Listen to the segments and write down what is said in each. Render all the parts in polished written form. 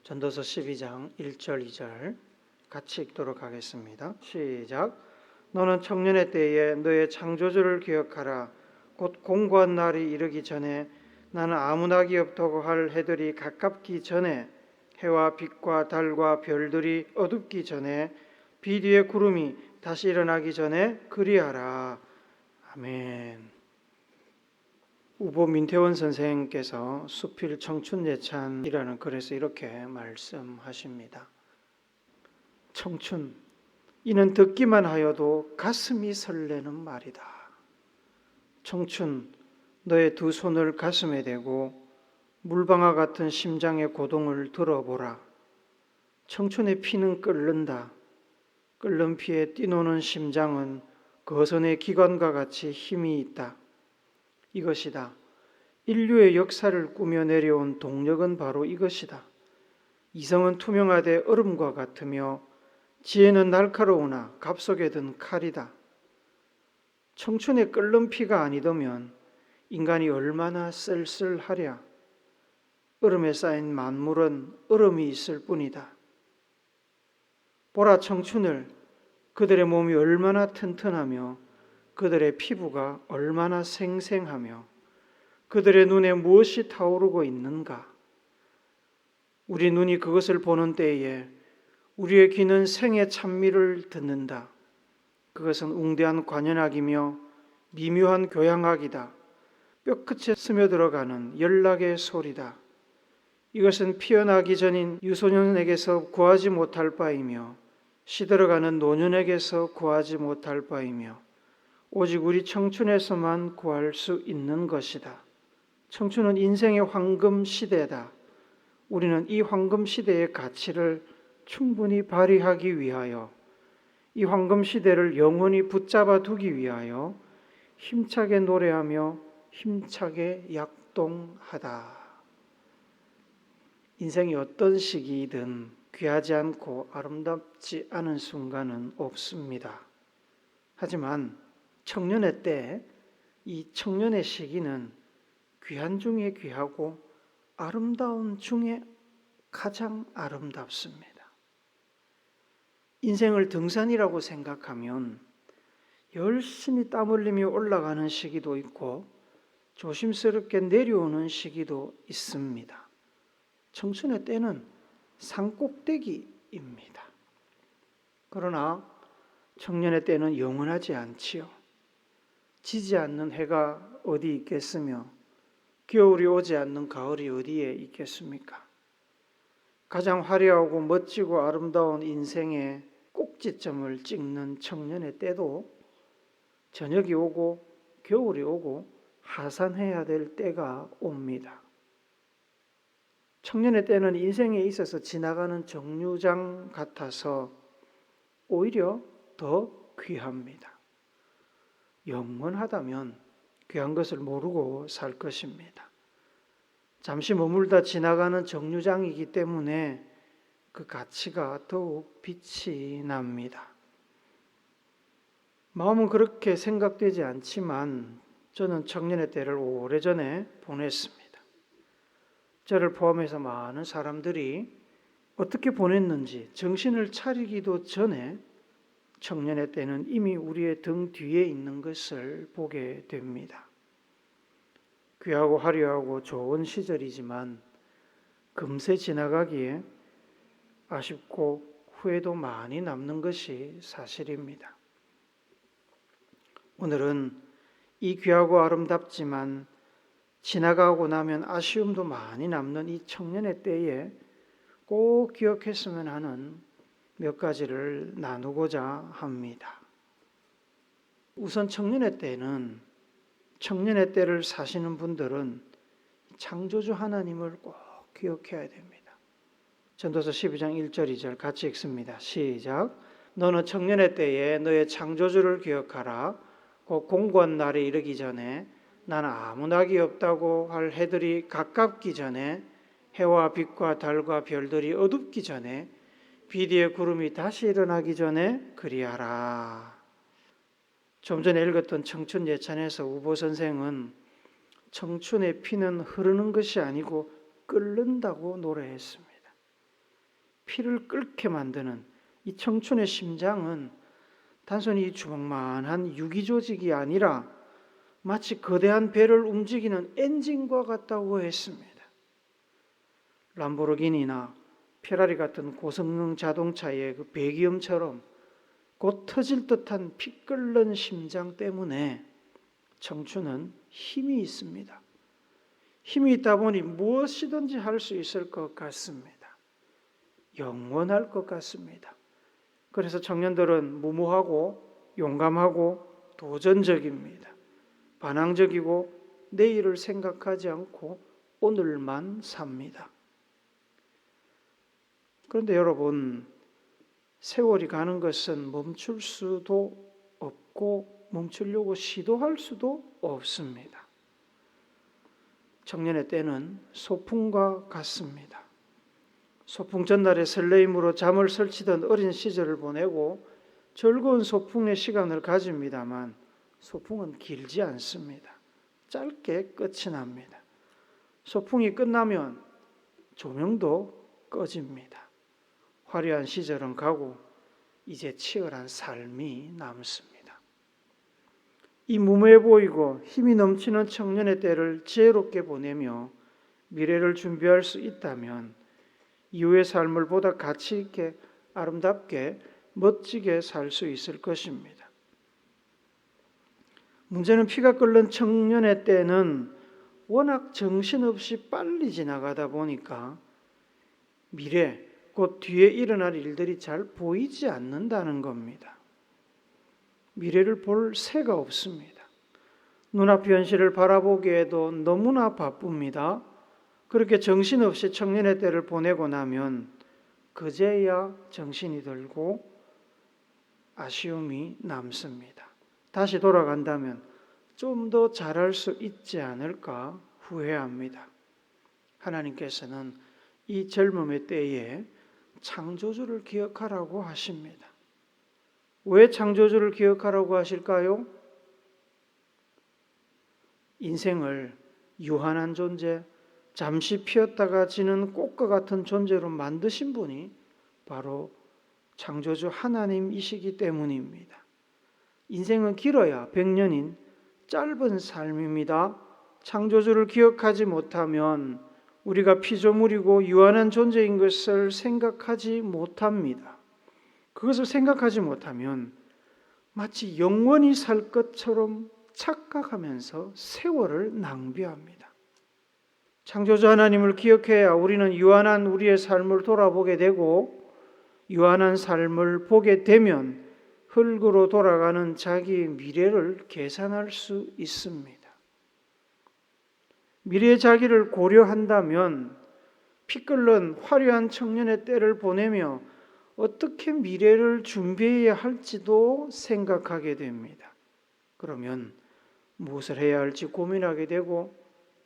전도서 12장 1절 2절 같이 읽도록 하겠습니다. 시작. 너는 청년의 때에 너의 창조주를 기억하라. 곧 공고한 날이 이르기 전에 나는 아무 낙이 없다고 할 해들이 가깝기 전에 해와 빛과 달과 별들이 어둡기 전에 비 뒤에 구름이 다시 일어나기 전에 그리하라. 아멘. 우보 민태원 선생께서 수필 청춘예찬이라는 글에서 이렇게 말씀하십니다. 청춘, 이는 듣기만 하여도 가슴이 설레는 말이다. 청춘, 너의 두 손을 가슴에 대고 물방아 같은 심장의 고동을 들어보라. 청춘의 피는 끓는다. 끓는 피에 뛰노는 심장은 거선의 기관과 같이 힘이 있다. 이것이다. 인류의 역사를 꾸며 내려온 동력은 바로 이것이다. 이성은 투명하되 얼음과 같으며 지혜는 날카로우나 갑속에 든 칼이다. 청춘의 끓는 피가 아니더면 인간이 얼마나 쓸쓸하랴. 얼음에 쌓인 만물은 얼음이 있을 뿐이다. 보라 청춘을, 그들의 몸이 얼마나 튼튼하며 그들의 피부가 얼마나 생생하며 그들의 눈에 무엇이 타오르고 있는가. 우리 눈이 그것을 보는 때에 우리의 귀는 생의 찬미를 듣는다. 그것은 웅대한 관현악이며 미묘한 교향악이다. 뼈끝에 스며들어가는 연락의 소리다. 이것은 피어나기 전인 유소년에게서 구하지 못할 바이며 시들어가는 노년에게서 구하지 못할 바이며 오직 우리 청춘에서만 구할 수 있는 것이다. 청춘은 인생의 황금 시대다. 우리는 이 황금 시대의 가치를 충분히 발휘하기 위하여, 이 황금 시대를 영원히 붙잡아 두기 위하여 힘차게 노래하며 힘차게 약동하다. 인생이 어떤 시기이든 귀하지 않고 아름답지 않은 순간은 없습니다. 하지만 청년의 때, 이 청년의 시기는 귀한 중에 귀하고 아름다운 중에 가장 아름답습니다. 인생을 등산이라고 생각하면 열심히 땀 흘리며 올라가는 시기도 있고 조심스럽게 내려오는 시기도 있습니다. 청춘의 때는 산꼭대기입니다. 그러나 청년의 때는 영원하지 않지요. 지지 않는 해가 어디 있겠으며 겨울이 오지 않는 가을이 어디에 있겠습니까? 가장 화려하고 멋지고 아름다운 인생의 꼭지점을 찍는 청년의 때도 저녁이 오고 겨울이 오고 하산해야 될 때가 옵니다. 청년의 때는 인생에 있어서 지나가는 정류장 같아서 오히려 더 귀합니다. 영원하다면 귀한 것을 모르고 살 것입니다. 잠시 머물다 지나가는 정류장이기 때문에 그 가치가 더욱 빛이 납니다. 마음은 그렇게 생각되지 않지만 저는 청년의 때를 오래전에 보냈습니다. 저를 포함해서 많은 사람들이 어떻게 보냈는지 정신을 차리기도 전에 청년의 때는 이미 우리의 등 뒤에 있는 것을 보게 됩니다. 귀하고 화려하고 좋은 시절이지만 금세 지나가기에 아쉽고 후회도 많이 남는 것이 사실입니다. 오늘은 이 귀하고 아름답지만 지나가고 나면 아쉬움도 많이 남는 이 청년의 때에 꼭 기억했으면 하는 몇 가지를 나누고자 합니다. 우선 청년의 때는, 청년의 때를 사시는 분들은 창조주 하나님을 꼭 기억해야 됩니다. 전도서 12장 1절 2절 같이 읽습니다. 시작. 너는 청년의 때에 너의 창조주를 기억하라. 곧 공고한 날에 이르기 전에 나는 아무 낙이 없다고 할 해들이 가깝기 전에 해와 빛과 달과 별들이 어둡기 전에 비 뒤에 구름이 다시 일어나기 전에 그리하라. 좀 전에 읽었던 청춘 예찬에서 우보 선생은 청춘의 피는 흐르는 것이 아니고 끓는다고 노래했습니다. 피를 끓게 만드는 이 청춘의 심장은 단순히 주먹만한 유기 조직이 아니라 마치 거대한 배를 움직이는 엔진과 같다고 했습니다. 람보르기니나 페라리 같은 고성능 자동차의 그 배기음처럼 곧 터질 듯한 피 끓는 심장 때문에 청춘은 힘이 있습니다. 힘이 있다 보니 무엇이든지 할 수 있을 것 같습니다. 영원할 것 같습니다. 그래서 청년들은 무모하고 용감하고 도전적입니다. 반항적이고 내일을 생각하지 않고 오늘만 삽니다. 그런데 여러분, 세월이 가는 것은 멈출 수도 없고 멈추려고 시도할 수도 없습니다. 청년의 때는 소풍과 같습니다. 소풍 전날의 설레임으로 잠을 설치던 어린 시절을 보내고 즐거운 소풍의 시간을 가집니다만 소풍은 길지 않습니다. 짧게 끝이 납니다. 소풍이 끝나면 조명도 꺼집니다. 화려한 시절은 가고 이제 치열한 삶이 남습니다. 이 무모해 보이고 힘이 넘치는 청년의 때를 지혜롭게 보내며 미래를 준비할 수 있다면 이후의 삶을 보다 가치 있게 아름답게 멋지게 살 수 있을 것입니다. 문제는 피가 끓는 청년의 때는 워낙 정신없이 빨리 지나가다 보니까 미래, 곧 뒤에 일어날 일들이 잘 보이지 않는다는 겁니다. 미래를 볼 새가 없습니다. 눈앞 현실을 바라보기에도 너무나 바쁩니다. 그렇게 정신없이 청년의 때를 보내고 나면 그제야 정신이 들고 아쉬움이 남습니다. 다시 돌아간다면 좀 더 잘할 수 있지 않을까 후회합니다. 하나님께서는 이 젊음의 때에 창조주를 기억하라고 하십니다. 왜 창조주를 기억하라고 하실까요? 인생을 유한한 존재, 잠시 피었다가 지는 꽃과 같은 존재로 만드신 분이 바로 창조주 하나님이시기 때문입니다. 인생은 길어야 100년인 짧은 삶입니다. 창조주를 기억하지 못하면 우리가 피조물이고 유한한 존재인 것을 생각하지 못합니다. 그것을 생각하지 못하면 마치 영원히 살 것처럼 착각하면서 세월을 낭비합니다. 창조주 하나님을 기억해야 우리는 유한한 우리의 삶을 돌아보게 되고 유한한 삶을 보게 되면 흙으로 돌아가는 자기의 미래를 계산할 수 있습니다. 미래의 자기를 고려한다면 피 끓는 화려한 청년의 때를 보내며 어떻게 미래를 준비해야 할지도 생각하게 됩니다. 그러면 무엇을 해야 할지 고민하게 되고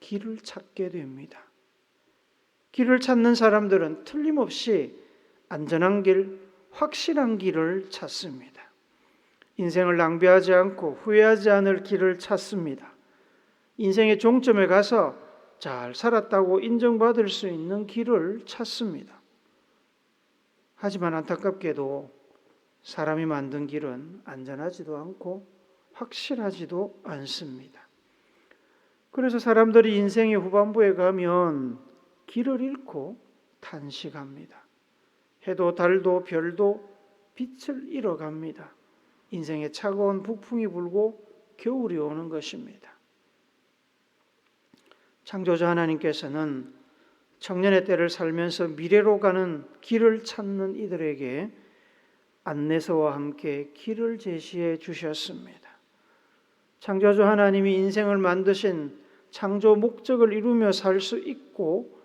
길을 찾게 됩니다. 길을 찾는 사람들은 틀림없이 안전한 길, 확실한 길을 찾습니다. 인생을 낭비하지 않고 후회하지 않을 길을 찾습니다. 인생의 종점에 가서 잘 살았다고 인정받을 수 있는 길을 찾습니다. 하지만 안타깝게도 사람이 만든 길은 안전하지도 않고 확실하지도 않습니다. 그래서 사람들이 인생의 후반부에 가면 길을 잃고 탄식합니다. 해도 달도 별도 빛을 잃어갑니다. 인생에 차가운 북풍이 불고 겨울이 오는 것입니다. 창조주 하나님께서는 청년의 때를 살면서 미래로 가는 길을 찾는 이들에게 안내서와 함께 길을 제시해 주셨습니다. 창조주 하나님이 인생을 만드신 창조 목적을 이루며 살 수 있고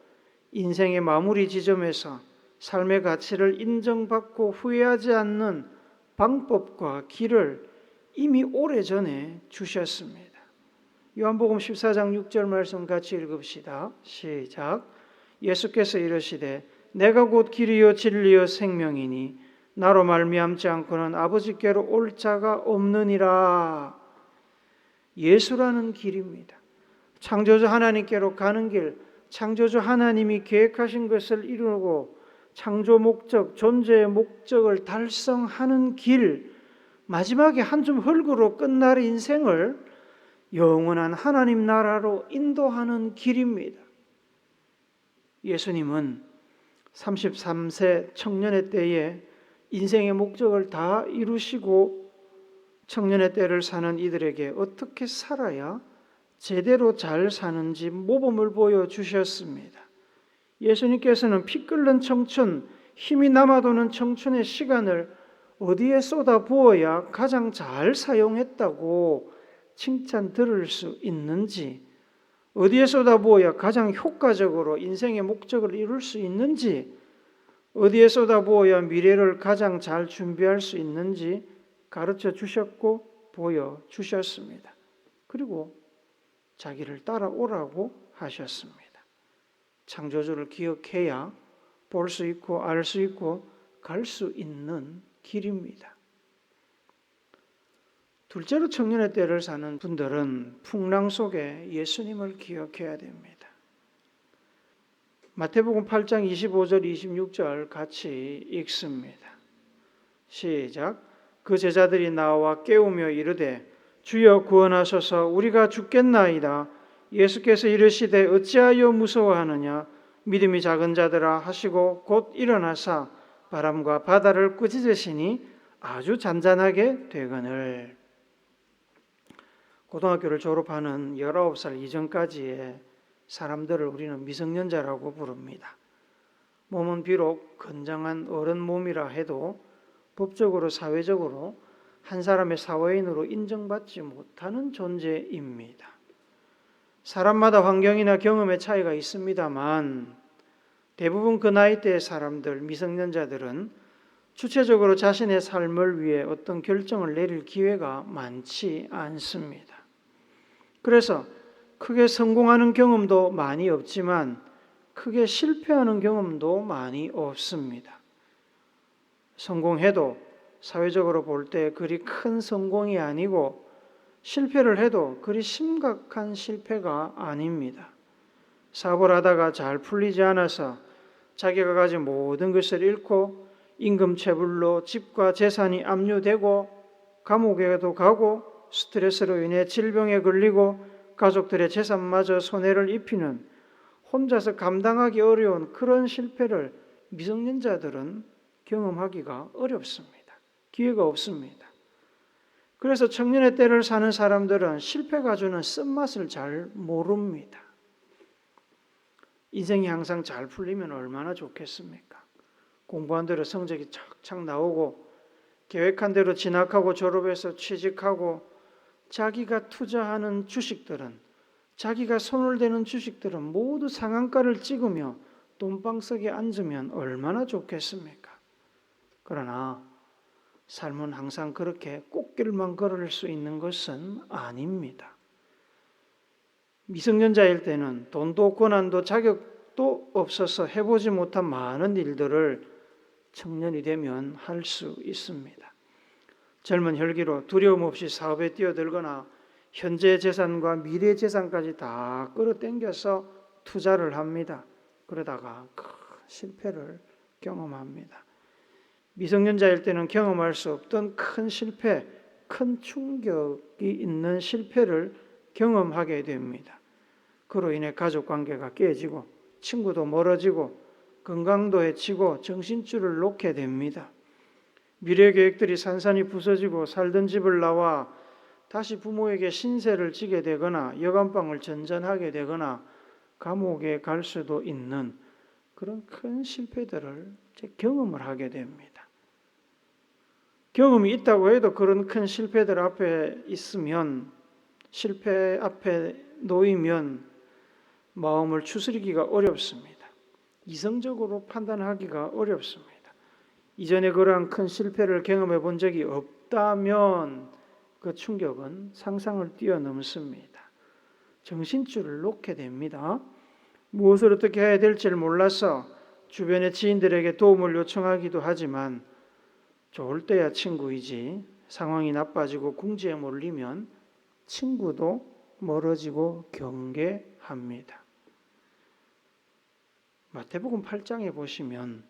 인생의 마무리 지점에서 삶의 가치를 인정받고 후회하지 않는 방법과 길을 이미 오래전에 주셨습니다. 요한복음 14장 6절 말씀 같이 읽읍시다. 시작. 예수께서 이르시되 내가 곧 길이요 진리요 생명이니 나로 말미암지 않고는 아버지께로 올 자가 없느니라. 예수라는 길입니다. 창조주 하나님께로 가는 길, 창조주 하나님이 계획하신 것을 이루고 창조 목적, 존재의 목적을 달성하는 길, 마지막에 한 줌 흙으로 끝날 인생을 영원한 하나님 나라로 인도하는 길입니다. 예수님은 33세 청년의 때에 인생의 목적을 다 이루시고 청년의 때를 사는 이들에게 어떻게 살아야 제대로 잘 사는지 모범을 보여주셨습니다. 예수님께서는 피 끓는 청춘, 힘이 남아도는 청춘의 시간을 어디에 쏟아 부어야 가장 잘 사용했다고 칭찬 들을 수 있는지, 어디에 쏟아 부어야 가장 효과적으로 인생의 목적을 이룰 수 있는지, 어디에 쏟아 부어야 미래를 가장 잘 준비할 수 있는지 가르쳐 주셨고 보여주셨습니다. 그리고 자기를 따라오라고 하셨습니다. 창조주를 기억해야 볼 수 있고 알 수 있고 갈 수 있는 길입니다. 둘째로 청년의 때를 사는 분들은 풍랑 속에 예수님을 기억해야 됩니다. 마태복음 8장 25절 26절 같이 읽습니다. 시작. 그 제자들이 나와 깨우며 이르되 주여 구원하소서 우리가 죽겠나이다. 예수께서 이르시되 어찌하여 무서워하느냐 믿음이 작은 자들아 하시고 곧 일어나사 바람과 바다를 꾸짖으시니 아주 잔잔하게 되거늘. 고등학교를 졸업하는 19살 이전까지의 사람들을 우리는 미성년자라고 부릅니다. 몸은 비록 건장한 어른 몸이라 해도 법적으로 사회적으로 한 사람의 사회인으로 인정받지 못하는 존재입니다. 사람마다 환경이나 경험의 차이가 있습니다만 대부분 그 나이대의 사람들, 미성년자들은 주체적으로 자신의 삶을 위해 어떤 결정을 내릴 기회가 많지 않습니다. 그래서 크게 성공하는 경험도 많이 없지만 크게 실패하는 경험도 많이 없습니다. 성공해도 사회적으로 볼 때 그리 큰 성공이 아니고 실패를 해도 그리 심각한 실패가 아닙니다. 사업을 하다가 잘 풀리지 않아서 자기가 가진 모든 것을 잃고 임금체불로 집과 재산이 압류되고 감옥에도 가고 스트레스로 인해 질병에 걸리고 가족들의 재산마저 손해를 입히는 혼자서 감당하기 어려운 그런 실패를 미성년자들은 경험하기가 어렵습니다. 기회가 없습니다. 그래서 청년의 때를 사는 사람들은 실패가 주는 쓴맛을 잘 모릅니다. 인생이 항상 잘 풀리면 얼마나 좋겠습니까? 공부한 대로 성적이 착착 나오고 계획한 대로 진학하고 졸업해서 취직하고 자기가 투자하는 주식들은 자기가 손을 대는 주식들은 모두 상한가를 찍으며 돈방석에 앉으면 얼마나 좋겠습니까? 그러나 삶은 항상 그렇게 꽃길만 걸을 수 있는 것은 아닙니다. 미성년자일 때는 돈도 권한도 자격도 없어서 해보지 못한 많은 일들을 청년이 되면 할 수 있습니다. 젊은 혈기로 두려움 없이 사업에 뛰어들거나 현재 재산과 미래 재산까지 다 끌어당겨서 투자를 합니다. 그러다가 큰 실패를 경험합니다. 미성년자일 때는 경험할 수 없던 큰 실패, 큰 충격이 있는 실패를 경험하게 됩니다. 그로 인해 가족관계가 깨지고 친구도 멀어지고 건강도 해치고 정신줄을 놓게 됩니다. 미래 계획들이 산산이 부서지고 살던 집을 나와 다시 부모에게 신세를 지게 되거나 여간방을 전전하게 되거나 감옥에 갈 수도 있는 그런 큰 실패들을 경험을 하게 됩니다. 경험이 있다고 해도 그런 큰 실패들 앞에 있으면 실패 앞에 놓이면 마음을 추스리기가 어렵습니다. 이성적으로 판단하기가 어렵습니다. 이전에 그러한 큰 실패를 경험해 본 적이 없다면 그 충격은 상상을 뛰어넘습니다. 정신줄을 놓게 됩니다. 무엇을 어떻게 해야 될지를 몰라서 주변의 지인들에게 도움을 요청하기도 하지만 좋을 때야 친구이지 상황이 나빠지고 궁지에 몰리면 친구도 멀어지고 경계합니다. 마태복음 8장에 보시면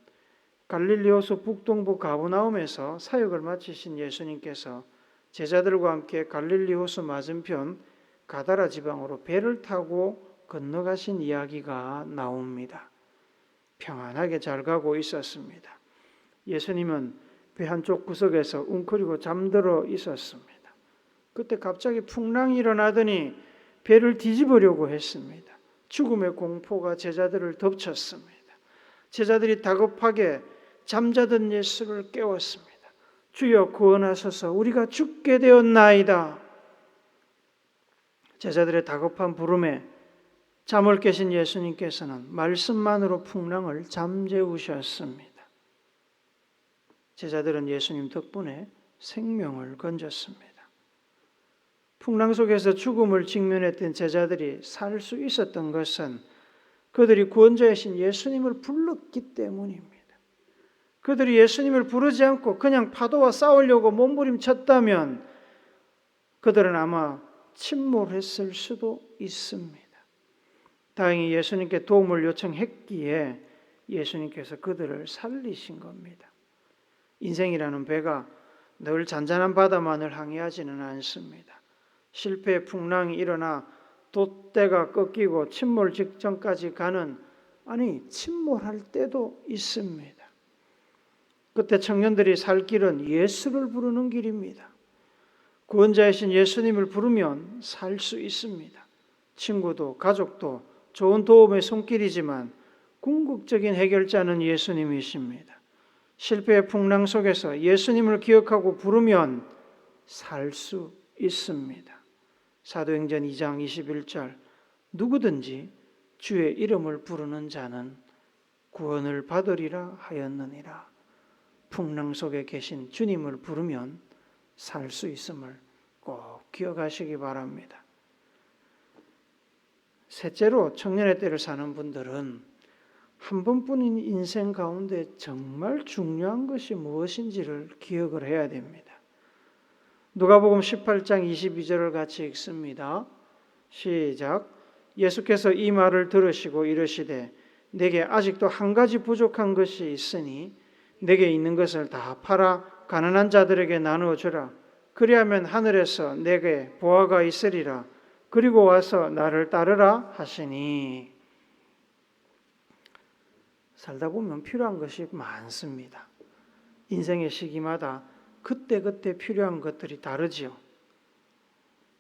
갈릴리 호수 북동부 가버나움에서 사역을 마치신 예수님께서 제자들과 함께 갈릴리 호수 맞은편 가다라 지방으로 배를 타고 건너가신 이야기가 나옵니다. 평안하게 잘 가고 있었습니다. 예수님은 배 한쪽 구석에서 웅크리고 잠들어 있었습니다. 그때 갑자기 풍랑이 일어나더니 배를 뒤집으려고 했습니다. 죽음의 공포가 제자들을 덮쳤습니다. 제자들이 다급하게 잠자던 예수를 깨웠습니다. 주여 구원하소서, 우리가 죽게 되었나이다. 제자들의 다급한 부름에 잠을 깨신 예수님께서는 말씀만으로 풍랑을 잠재우셨습니다. 제자들은 예수님 덕분에 생명을 건졌습니다. 풍랑 속에서 죽음을 직면했던 제자들이 살 수 있었던 것은 그들이 구원자이신 예수님을 불렀기 때문입니다. 그들이 예수님을 부르지 않고 그냥 파도와 싸우려고 몸부림쳤다면 그들은 아마 침몰했을 수도 있습니다. 다행히 예수님께 도움을 요청했기에 예수님께서 그들을 살리신 겁니다. 인생이라는 배가 늘 잔잔한 바다만을 항해하지는 않습니다. 실패의 풍랑이 일어나 돛대가 꺾이고 침몰 직전까지 가는, 침몰할 때도 있습니다. 그때 청년들이 살 길은 예수를 부르는 길입니다. 구원자이신 예수님을 부르면 살 수 있습니다. 친구도 가족도 좋은 도움의 손길이지만 궁극적인 해결자는 예수님이십니다. 실패의 풍랑 속에서 예수님을 기억하고 부르면 살 수 있습니다. 사도행전 2장 21절, 누구든지 주의 이름을 부르는 자는 구원을 받으리라 하였느니라. 풍랑 속에 계신 주님을 부르면 살 수 있음을 꼭 기억하시기 바랍니다. 셋째로, 청년의 때를 사는 분들은 한 번뿐인 인생 가운데 정말 중요한 것이 무엇인지를 기억을 해야 됩니다. 누가복음 18장 22절을 같이 읽습니다. 시작. 예수께서 이 말을 들으시고 이르시되 내게 아직도 한 가지 부족한 것이 있으니 내게 있는 것을 다 팔아 가난한 자들에게 나누어 주라. 그리하면 하늘에서 내게 보화가 있으리라. 그리고 와서 나를 따르라 하시니. 살다 보면 필요한 것이 많습니다. 인생의 시기마다 그때그때 필요한 것들이 다르지요.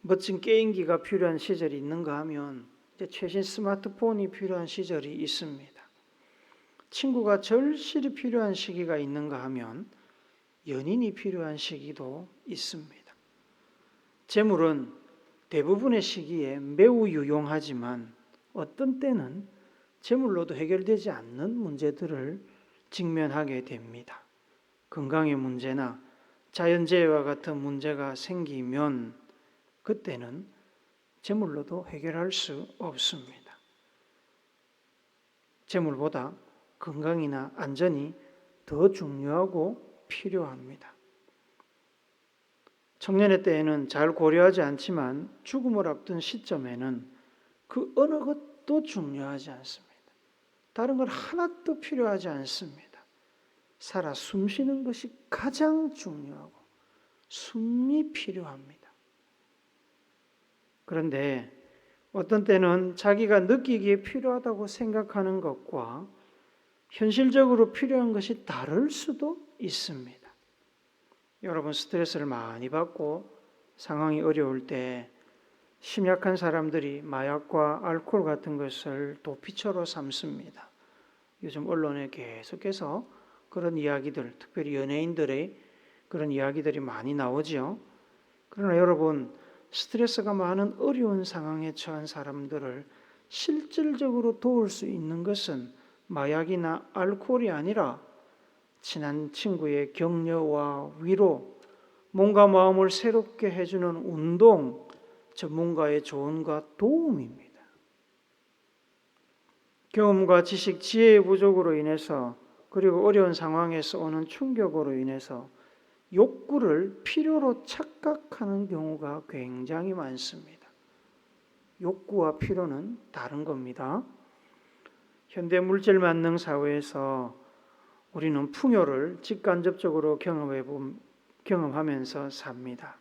멋진 게임기가 필요한 시절이 있는가 하면 이제 최신 스마트폰이 필요한 시절이 있습니다. 친구가 절실히 필요한 시기가 있는가 하면 연인이 필요한 시기도 있습니다. 재물은 대부분의 시기에 매우 유용하지만 어떤 때는 재물로도 해결되지 않는 문제들을 직면하게 됩니다. 건강의 문제나 자연재해와 같은 문제가 생기면 그때는 재물로도 해결할 수 없습니다. 재물보다 건강이나 안전이 더 중요하고 필요합니다. 청년의 때에는 잘 고려하지 않지만 죽음을 앞둔 시점에는 그 어느 것도 중요하지 않습니다. 다른 건 하나도 필요하지 않습니다. 살아 숨쉬는 것이 가장 중요하고 숨이 필요합니다. 그런데 어떤 때는 자기가 느끼기에 필요하다고 생각하는 것과 현실적으로 필요한 것이 다를 수도 있습니다. 여러분, 스트레스를 많이 받고 상황이 어려울 때 심약한 사람들이 마약과 알코올 같은 것을 도피처로 삼습니다. 요즘 언론에 계속해서 그런 이야기들, 특별히 연예인들의 그런 이야기들이 많이 나오죠. 그러나 여러분, 스트레스가 많은 어려운 상황에 처한 사람들을 실질적으로 도울 수 있는 것은 마약이나 알코올이 아니라 친한 친구의 격려와 위로, 몸과 마음을 새롭게 해주는 운동, 전문가의 조언과 도움입니다. 경험과 지식, 지혜의 부족으로 인해서 그리고 어려운 상황에서 오는 충격으로 인해서 욕구를 필요로 착각하는 경우가 굉장히 많습니다. 욕구와 필요는 다른 겁니다. 현대 물질 만능 사회에서 우리는 풍요를 직간접적으로 경험하면서 삽니다.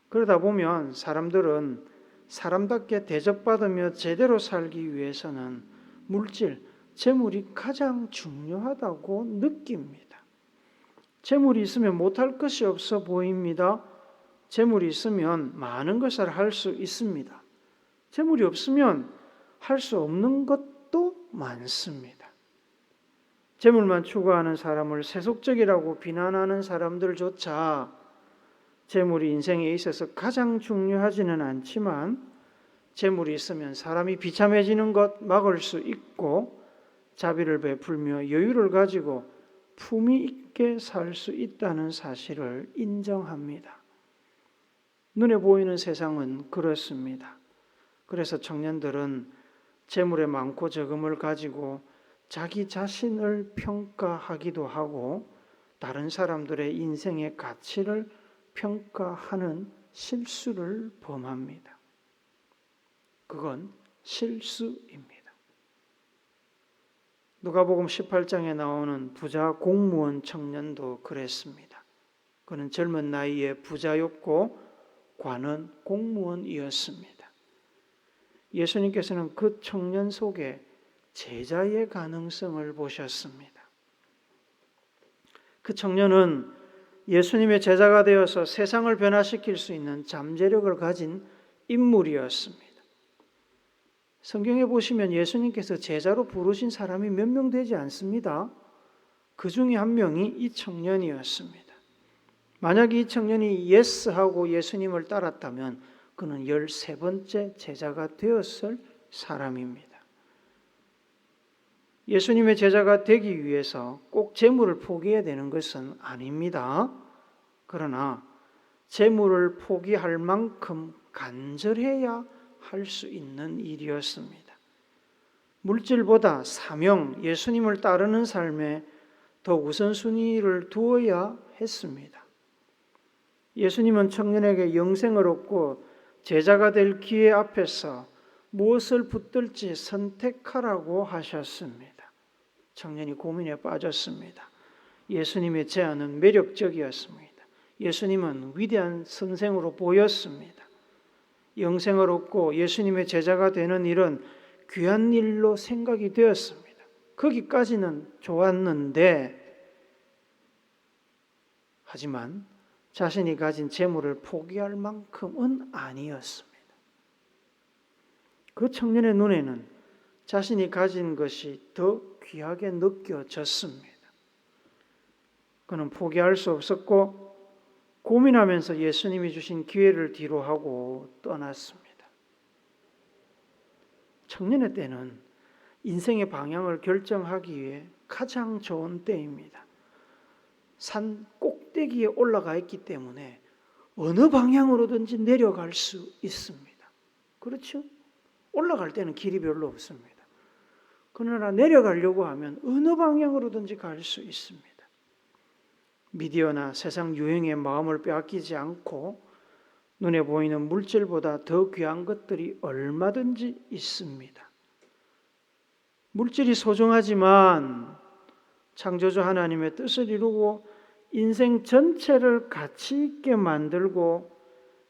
그러다 보면 사람들은 사람답게 대접받으며 제대로 살기 위해서는 물질, 재물이 가장 중요하다고 느낍니다. 재물이 있으면 못할 것이 없어 보입니다. 재물이 있으면 많은 것을 할 수 있습니다. 재물이 없으면 할 수 없는 것도 많습니다. 재물만 추구하는 사람을 세속적이라고 비난하는 사람들조차 재물이 인생에 있어서 가장 중요하지는 않지만 재물이 있으면 사람이 비참해지는 것 막을 수 있고 자비를 베풀며 여유를 가지고 품위 있게 살 수 있다는 사실을 인정합니다. 눈에 보이는 세상은 그렇습니다. 그래서 청년들은 재물의 많고 적음을 가지고 자기 자신을 평가하기도 하고 다른 사람들의 인생의 가치를 평가하는 실수를 범합니다. 그건 실수입니다. 누가복음 18장에 나오는 부자 공무원 청년도 그랬습니다. 그는 젊은 나이에 부자였고 관은 공무원이었습니다. 예수님께서는 그 청년 속에 제자의 가능성을 보셨습니다. 그 청년은 예수님의 제자가 되어서 세상을 변화시킬 수 있는 잠재력을 가진 인물이었습니다. 성경에 보시면 예수님께서 제자로 부르신 사람이 몇 명 되지 않습니다. 그 중에 한 명이 이 청년이었습니다. 만약 이 청년이 예스하고 예수님을 따랐다면 그는 13번째 제자가 되었을 사람입니다. 예수님의 제자가 되기 위해서 꼭 재물을 포기해야 되는 것은 아닙니다. 그러나 재물을 포기할 만큼 간절해야 할 수 있는 일이었습니다. 물질보다 사명, 예수님을 따르는 삶에 더 우선순위를 두어야 했습니다. 예수님은 청년에게 영생을 얻고 제자가 될 기회 앞에서 무엇을 붙들지 선택하라고 하셨습니다. 청년이 고민에 빠졌습니다. 예수님의 제안은 매력적이었습니다. 예수님은 위대한 선생으로 보였습니다. 영생을 얻고 예수님의 제자가 되는 일은 귀한 일로 생각이 되었습니다. 거기까지는 좋았는데 하지만 자신이 가진 재물을 포기할 만큼은 아니었습니다. 그 청년의 눈에는 자신이 가진 것이 더 귀하게 느껴졌습니다. 그는 포기할 수 없었고 고민하면서 예수님이 주신 기회를 뒤로 하고 떠났습니다. 청년의 때는 인생의 방향을 결정하기 위해 가장 좋은 때입니다. 산 꼭대기에 올라가 있기 때문에 어느 방향으로든지 내려갈 수 있습니다. 그렇죠? 올라갈 때는 길이 별로 없습니다. 그러나 내려가려고 하면 어느 방향으로든지 갈 수 있습니다. 미디어나 세상 유행에 마음을 빼앗기지 않고 눈에 보이는 물질보다 더 귀한 것들이 얼마든지 있습니다. 물질이 소중하지만 창조주 하나님의 뜻을 이루고 인생 전체를 가치 있게 만들고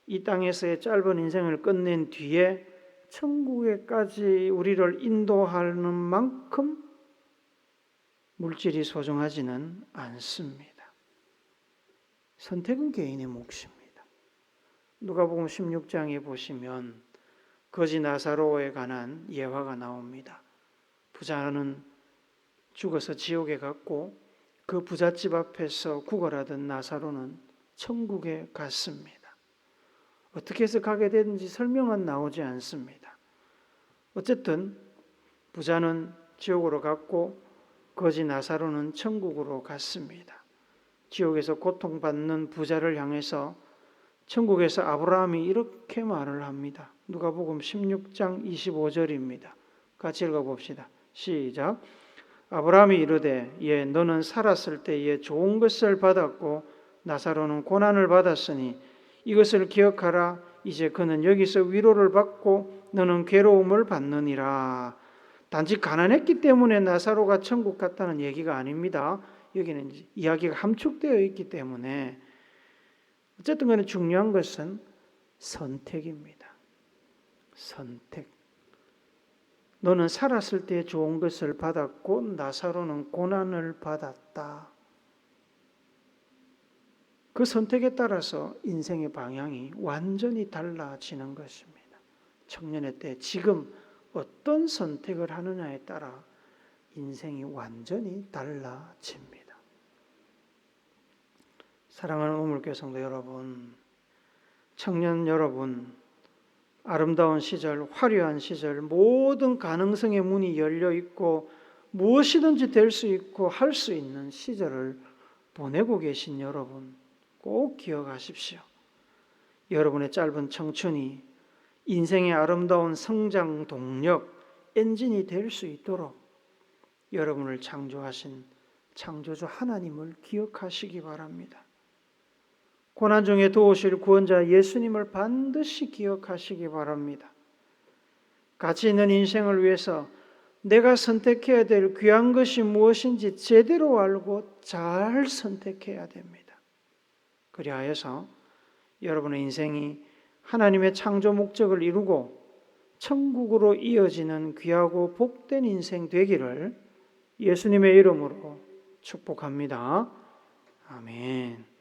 이 땅에서의 짧은 인생을 끝낸 뒤에 천국에까지 우리를 인도하는 만큼 물질이 소중하지는 않습니다. 선택은 개인의 몫입니다. 누가복음 16장에 보시면 거지 나사로에 관한 예화가 나옵니다. 부자는 죽어서 지옥에 갔고 그 부잣집 앞에서 구걸하던 나사로는 천국에 갔습니다. 어떻게 해서 가게 되는지 설명은 나오지 않습니다. 어쨌든 부자는 지옥으로 갔고 거지 나사로는 천국으로 갔습니다. 지옥에서 고통받는 부자를 향해서 천국에서 아브라함이 이렇게 말을 합니다. 누가복음 16장 25절입니다. 같이 읽어봅시다. 시작. 아브라함이 이르되 너는 살았을 때에 좋은 것을 받았고 나사로는 고난을 받았으니 이것을 기억하라. 이제 그는 여기서 위로를 받고 너는 괴로움을 받느니라. 단지 가난했기 때문에 나사로가 천국 갔다는 얘기가 아닙니다. 여기는 이야기가 함축되어 있기 때문에 어쨌든 간에 중요한 것은 선택입니다. 선택. 너는 살았을 때 좋은 것을 받았고 나사로는 고난을 받았다. 그 선택에 따라서 인생의 방향이 완전히 달라지는 것입니다. 청년의 때 지금 어떤 선택을 하느냐에 따라 인생이 완전히 달라집니다. 사랑하는 우물교회 성도 여러분, 청년 여러분, 아름다운 시절, 화려한 시절, 모든 가능성의 문이 열려 있고 무엇이든지 될 수 있고 할 수 있는 시절을 보내고 계신 여러분, 꼭 기억하십시오. 여러분의 짧은 청춘이 인생의 아름다운 성장 동력, 엔진이 될 수 있도록 여러분을 창조하신 창조주 하나님을 기억하시기 바랍니다. 고난 중에 도우실 구원자 예수님을 반드시 기억하시기 바랍니다. 가치 있는 인생을 위해서 내가 선택해야 될 귀한 것이 무엇인지 제대로 알고 잘 선택해야 됩니다. 그리하여서 여러분의 인생이 하나님의 창조 목적을 이루고 천국으로 이어지는 귀하고 복된 인생 되기를 예수님의 이름으로 축복합니다. 아멘.